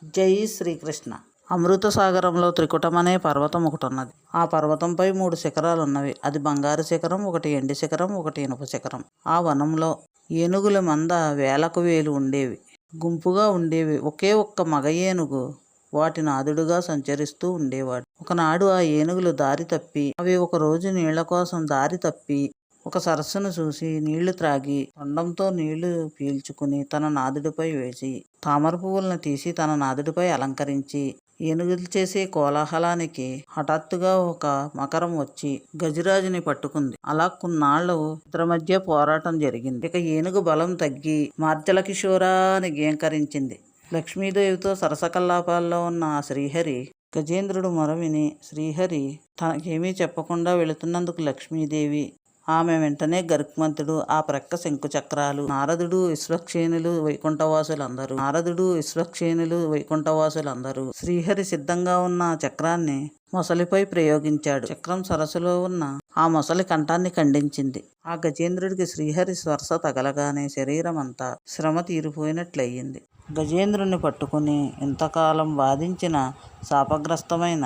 జై శ్రీకృష్ణ. అమృత సాగరంలో త్రికుటం అనే పర్వతం ఒకటి ఉన్నది. ఆ పర్వతంపై 3 శిఖరాలు ఉన్నవి. అది బంగారు శిఖరం, ఒకటి ఎండి శిఖరం, ఒకటి ఇనుప శిఖరం. ఆ వనంలో ఏనుగుల మంద వేలకు వేలు ఉండేవి, గుంపుగా ఉండేవి. ఒకే ఒక్క మగ ఏనుగు వాటి నాదుడుగా సంచరిస్తూ ఉండేవాడు. ఒకనాడు ఆ ఏనుగులు దారి తప్పి అవి ఒకరోజు నీళ్ల కోసం దారి తప్పి ఒక సరస్సును చూసి నీళ్లు త్రాగి తొండంతో నీళ్లు పీల్చుకుని తన నాదుడిపై వేసి తామర పువ్వులను తీసి తన నాదుడిపై అలంకరించి ఏనుగులు చేసే కోలాహలానికి హఠాత్తుగా ఒక మకరం వచ్చి గజరాజుని పట్టుకుంది. అలా కొన్నాళ్ళు ఇద్దరి మధ్య పోరాటం జరిగింది. ఇక ఏనుగు బలం తగ్గి మార్జల కిషోరా అని గేంకరించింది. లక్ష్మీదేవితో సరసకల్లాపాల్లో ఉన్న ఆ శ్రీహరి గజేంద్రుడు మొరవిని శ్రీహరి తనకేమీ చెప్పకుండా వెళుతున్నందుకు లక్ష్మీదేవి ఆమె వెంటనే గరుక్మంతుడు, ఆ ప్రక్క శంకుచక్రాలు, నారదుడు విశ్వక్షేణులు శ్రీహరి సిద్ధంగా ఉన్న చక్రాన్ని మొసలిపై ప్రయోగించాడు. చక్రం సరస్సులో ఉన్న ఆ మొసలి కంఠాన్ని ఖండించింది. ఆ గజేంద్రుడికి శ్రీహరి స్పర్శ తగలగానే శరీరం అంతా శ్రమ తీరిపోయినట్లయింది. గజేంద్రుణ్ణి పట్టుకుని ఇంతకాలం బాధించిన శాపగ్రస్తమైన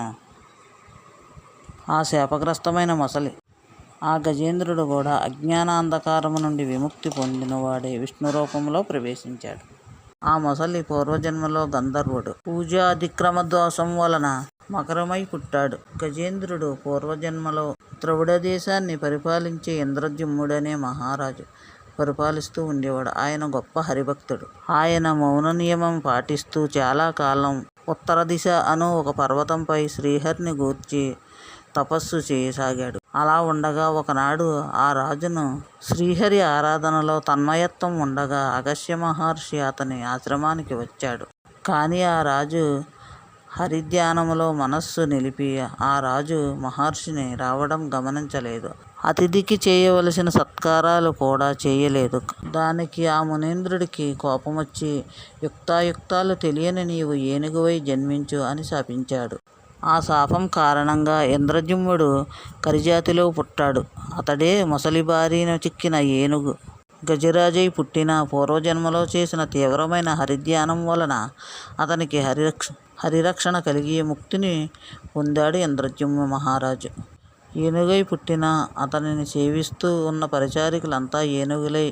మొసలి, ఆ గజేంద్రుడు కూడా అజ్ఞానాంధకారము నుండి విముక్తి పొందినవాడే విష్ణు రూపంలో ప్రవేశించాడు. ఆ మొసలి పూర్వజన్మలో గంధర్వుడు. పూజాధిక్రమ దోషం వలన మకరమై పుట్టాడు. గజేంద్రుడు పూర్వజన్మలో ద్రవిడ దేశాన్ని పరిపాలించే ఇంద్రద్యుమ్నుడనే మహారాజు పరిపాలిస్తూ ఉండేవాడు. ఆయన గొప్ప హరిభక్తుడు. ఆయన మౌన నియమం పాటిస్తూ చాలా కాలం ఉత్తర దిశ అను ఒక పర్వతంపై శ్రీహరిని గూర్చి తపస్సు చేయసాగాడు. అలా ఉండగా ఒకనాడు ఆ రాజును శ్రీహరి ఆరాధనలో తన్మయత్వం ఉండగా అగస్త్య మహర్షి అతని ఆశ్రమానికి వచ్చాడు. కానీ ఆ రాజు హరిధ్యానములో మనస్సు నిలిపి ఆ రాజు మహర్షిని రావడం గమనించలేదు. అతిథికి చేయవలసిన సత్కారాలు కూడా చేయలేదు. దానికి ఆ మునీంద్రుడికి కోపమొచ్చి యుక్తాయుక్తాలు తెలియని నీవు ఏనుగువై జన్మించు అని శాపించాడు. ఆ శాపం కారణంగా ఇంద్రద్యుమ్నుడు కరిజాతిలో పుట్టాడు. అతడే మొసలి బారిన చిక్కిన ఏనుగు. గజరాజై పుట్టిన పూర్వజన్మలో చేసిన తీవ్రమైన హరిధ్యానం వలన అతనికి హరిరక్షణ కలిగి ముక్తిని పొందాడు ఇంద్రద్యుమ్న మహారాజు. ఏనుగై పుట్టిన అతనిని సేవిస్తూ ఉన్న పరిచారికులంతా ఏనుగులై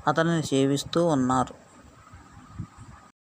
అతనిని సేవిస్తూ ఉన్నారు.